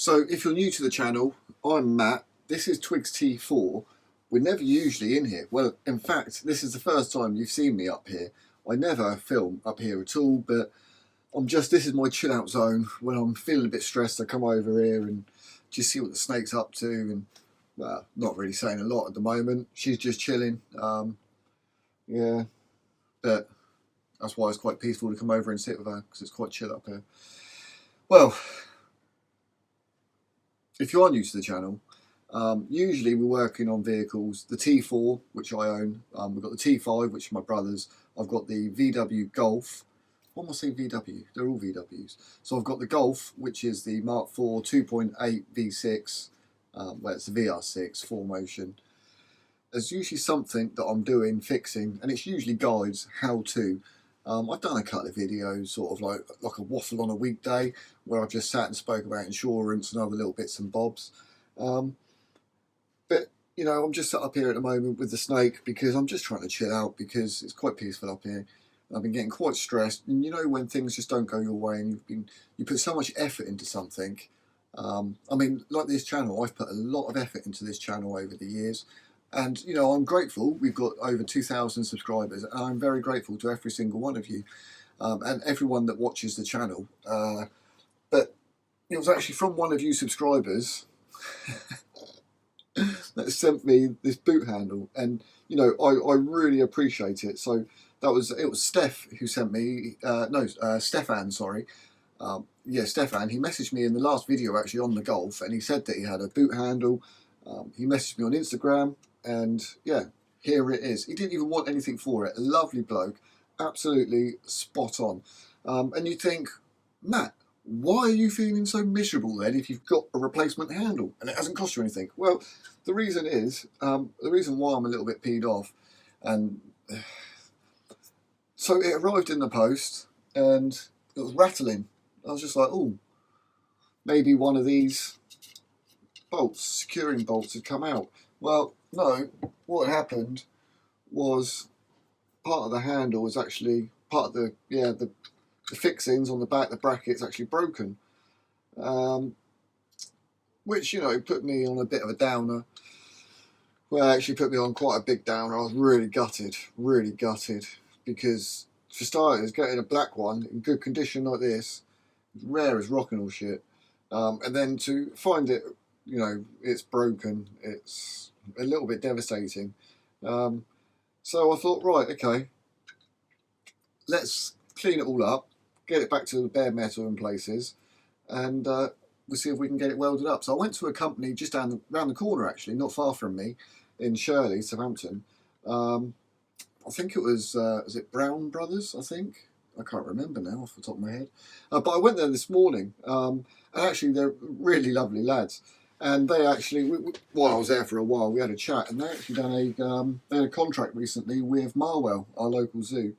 So if you're new to the channel, I'm Matt. This is Twigs T4. We're never usually in here. Well, in fact, this is the first time you've seen me up here. I never film up here at all, but this is my chill out zone. When I'm feeling a bit stressed, I come over here and just see what the snake's up to. And, well, not really saying a lot at the moment. She's just chilling. Yeah, but that's why it's quite peaceful to come over and sit with her, because it's quite chill up here. Well, if you are new to the channel, usually we're working on vehicles. The T4, which I own. We've got the T5, which is my brother's. I've got the VW Golf. Why am I saying VW? They're all VWs. So I've got the Golf, which is the Mark IV 2.8 V6. Well, it's the VR6 4Motion. There's usually something that I'm doing, fixing, and it's usually guides, how to. I've done a couple of videos, sort of like a waffle on a weekday, where I've just sat and spoke about insurance and other little bits and bobs. But, you know, I'm just sat up here at the moment with the snake because I'm just trying to chill out because it's quite peaceful up here. I've been getting quite stressed, and you know when things just don't go your way and you put so much effort into something. I mean, like this channel, I've put a lot of effort into this channel over the years. And, you know, I'm grateful. We've got over 2,000 subscribers, and I'm very grateful to every single one of you and everyone that watches the channel. But it was actually from one of you subscribers that sent me this boot handle, and, you know, I really appreciate it. So it was Steph who sent me, Stefan, sorry. Yeah, Stefan, he messaged me in the last video actually on the Golf, and he said that he had a boot handle. He messaged me on Instagram, and yeah, here it is. He didn't even want anything for it. A lovely bloke, absolutely spot on. And you think, Matt, why are you feeling so miserable then if you've got a replacement handle and it hasn't cost you anything? Well, the reason is, the reason why I'm a little bit peed off, and so it arrived in the post and it was rattling. I was just like, oh, maybe one of these bolts, securing bolts, had come out. Well, no, what happened was part of the handle was actually, part of the fixings on the back, the bracket's actually broken. Which, you know, put me on a bit of a downer. Well, actually put me on quite a big downer. I was really gutted, because for starters, getting a black one in good condition like this, rare as rock and all shit, and then to find it, you know, it's broken, it's a little bit devastating. So I thought, right, okay, let's clean it all up, get it back to the bare metal in places, and we'll see if we can get it welded up. So I went to a company just around the corner, actually, not far from me, in Shirley, Southampton. I think it was it Brown Brothers, I think? I can't remember now off the top of my head. But I went there this morning, and actually they're really lovely lads. And they actually, while I was there for a while, we had a chat, and they actually they had a contract recently with Marwell, our local zoo,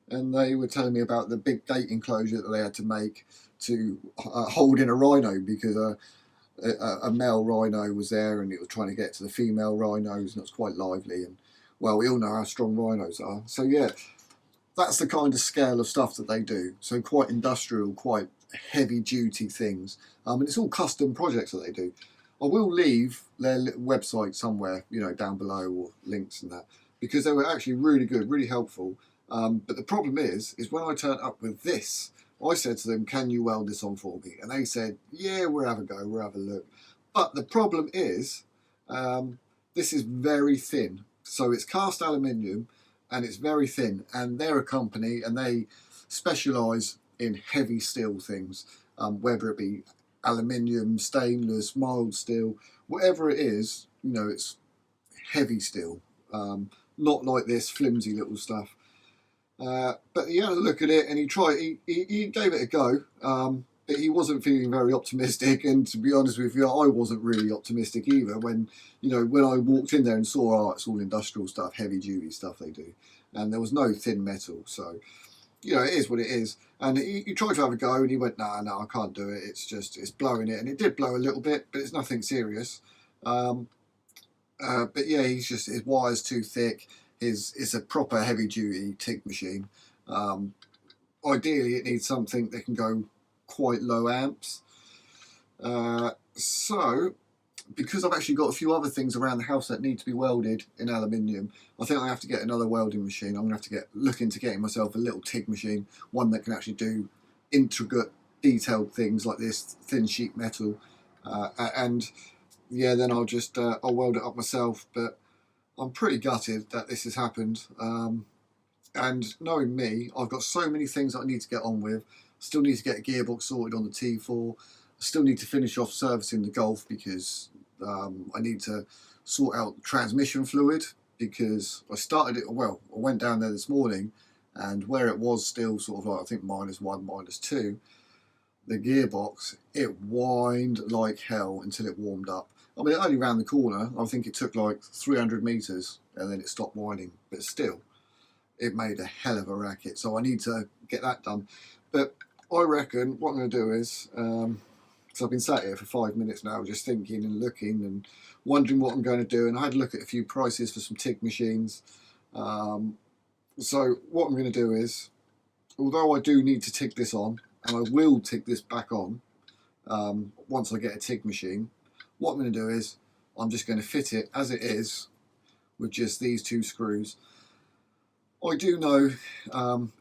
and they were telling me about the big gate enclosure that they had to make to hold in a rhino, because a male rhino was there and it was trying to get to the female rhinos, and it was quite lively. And, well, we all know how strong rhinos are. So yeah, that's the kind of scale of stuff that they do. So quite industrial, quite heavy duty things. And it's all custom projects that they do. I will leave their website somewhere, you know, down below, or links and that, because they were actually really good, really helpful. But the problem is when I turned up with this, I said to them, can you weld this on for me? And they said, yeah, we'll have a go, we'll have a look. But the problem is, this is very thin. So it's cast aluminium and it's very thin. And they're a company and they specialise in heavy steel things, whether it be aluminium, stainless, mild steel, whatever it is, you know, it's heavy steel, not like this flimsy little stuff. But he had a look at it and he gave it a go, but he wasn't feeling very optimistic, and to be honest with you, I wasn't really optimistic either when, you know, when I walked in there and saw, oh, it's all industrial stuff, heavy duty stuff they do, and there was no thin metal. So, you know, it is what it is. And he tried to have a go and he went, no, I can't do it, it's blowing it. And it did blow a little bit, but it's nothing serious. But yeah, his wire's too thick. It's a proper heavy duty TIG machine. Ideally it needs something that can go quite low amps. So, because I've actually got a few other things around the house that need to be welded in aluminium, I think I have to get another welding machine. I'm going to have to look into getting myself a little TIG machine, one that can actually do intricate, detailed things like this, thin sheet metal, and yeah, then I'll just I'll weld it up myself. But I'm pretty gutted that this has happened. And knowing me, I've got so many things that I need to get on with. Still need to get a gearbox sorted on the T4. I still need to finish off servicing the Golf because I need to sort out transmission fluid, because I started it, well, I went down there this morning, and where it was still sort of like, I think -1, -2, the gearbox, it whined like hell until it warmed up. I mean, it only ran the corner. I think it took like 300 meters and then it stopped whining, but still, it made a hell of a racket. So I need to get that done. But I reckon what I'm going to do is, so I've been sat here for 5 minutes now just thinking and looking and wondering what I'm going to do, and I had to look at a few prices for some TIG machines. So what I'm going to do is, although I do need to TIG this on, and I will TIG this back on once I get a TIG machine, what I'm going to do is I'm just going to fit it as it is with just these 2 screws. I do know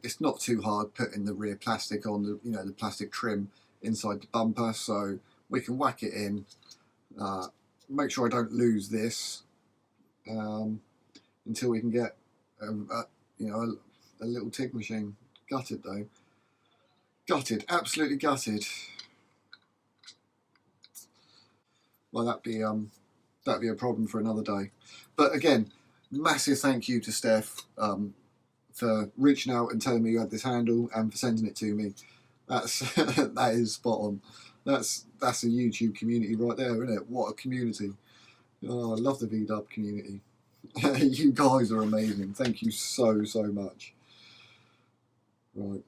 it's not too hard putting the rear plastic on, the plastic trim inside the bumper, so we can whack it in. Make sure I don't lose this until we can get a little TIG machine. Gutted though, gutted, absolutely gutted. Well, that'd be a problem for another day. But again, massive thank you to Steph for reaching out and telling me you had this handle and for sending it to me. That is spot on. That's a YouTube community right there, isn't it? What a community. Oh, I love the VW community. You guys are amazing. Thank you so much. Right.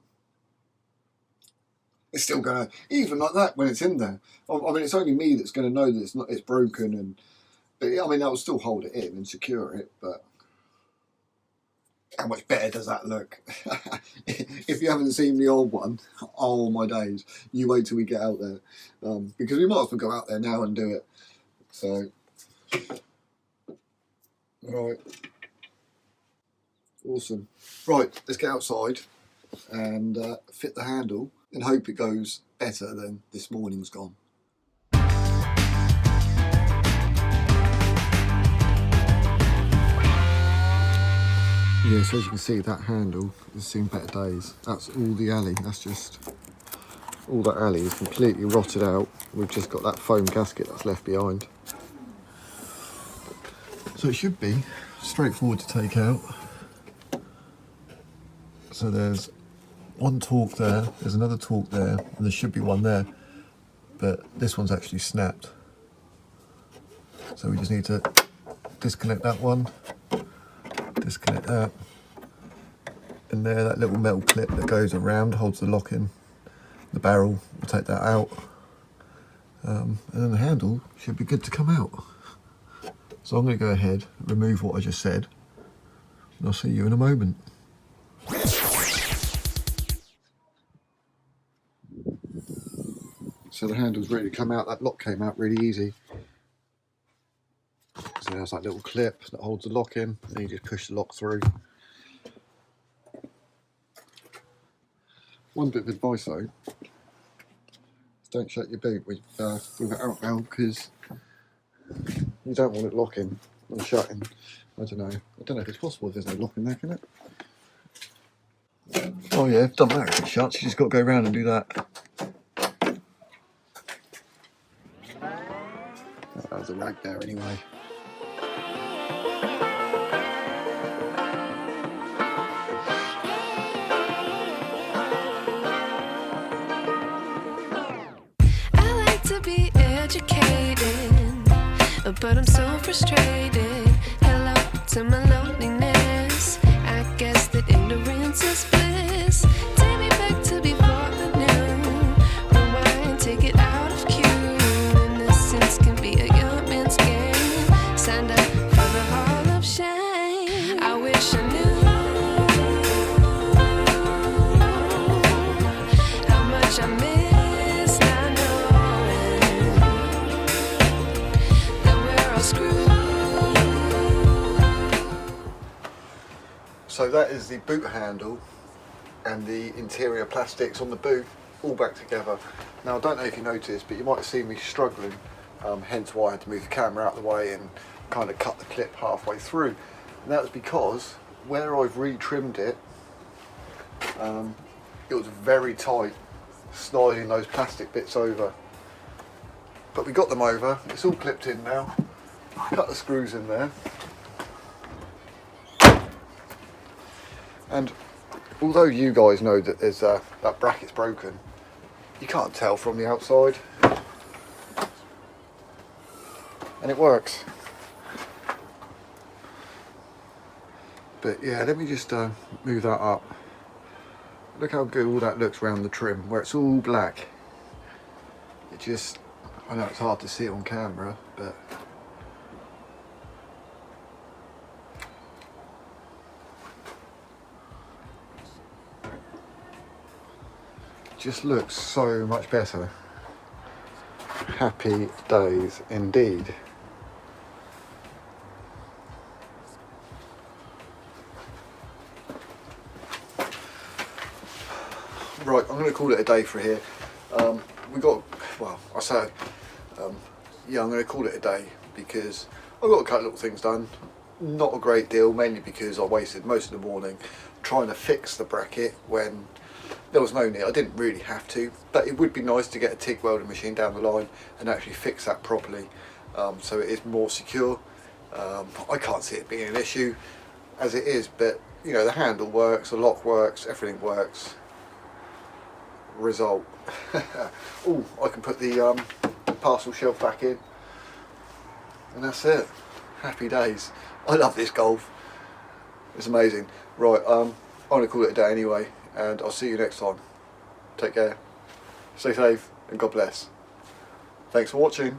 It's still gonna, even like that when it's in there. I mean, it's only me that's gonna know that it's broken, but I mean, that will still hold it in and secure it. But how much better does that look? If you haven't seen the old one, oh my days, you wait till we get out there, because we might as well go out there now and do it. So, right, awesome. Right, let's get outside and fit the handle and hope it goes better than this morning's gone. Yeah, so as you can see, that handle has seen better days. That's all the alley. That's just all that alley is completely rotted out. We've just got that foam gasket that's left behind. So it should be straightforward to take out. So there's one torque there, there's another torque there, and there should be one there, but this one's actually snapped. So we just need to disconnect that one, disconnect that, and there, that little metal clip that goes around holds the lock in the barrel. We'll take that out, and then the handle should be good to come out. So I'm going to go ahead, remove what I just said, and I'll see you in a moment. So the handle's ready to come out. That lock came out really easy. So there's that little clip that holds the lock in, and you just push the lock through. One bit of advice though, don't shut your boot with it out now, because you don't want it locking and shutting. I don't know if it's possible if there's no lock in there, can it? Oh yeah, it doesn't matter if it shuts, you just got to go around and do that. That was a rag there anyway. I like to be educated, but I'm so frustrated. Hello to my loneliness. I guess that ignorance is bliss. Take me back to before the new. Rewind, take it out of cue. Innocence can be a young man's game. Signed up for the hall of shame. I wish I knew how much I missed. I know So that is the boot handle and the interior plastics on the boot all back together. Now I don't know if you noticed, but you might have seen me struggling, hence why I had to move the camera out of the way and kind of cut the clip halfway through. And that was because where I've re-trimmed it, it was very tight, sliding those plastic bits over. But we got them over, it's all clipped in now. Cut the screws in there. And although you guys know that there's that bracket's broken, you can't tell from the outside. And it works. But yeah, let me just move that up. Look how good all that looks around the trim, where it's all black. It just, I know it's hard to see it on camera, but just looks so much better. Happy days indeed. Right, I'm going to call it a day for here. We got, well, I say, yeah, I'm going to call it a day because I've got a couple of little things done. Not a great deal, mainly because I wasted most of the morning trying to fix the bracket when there was no need. I didn't really have to, but it would be nice to get a TIG welding machine down the line and actually fix that properly, so it is more secure. I can't see it being an issue as it is, but you know, the handle works, the lock works, everything works. Result. Oh, I can put the parcel shelf back in, and that's it. Happy days. I love this Golf. It's amazing. Right, I'm going to call it a day anyway, and I'll see you next time. Take care, stay safe, and God bless. Thanks for watching.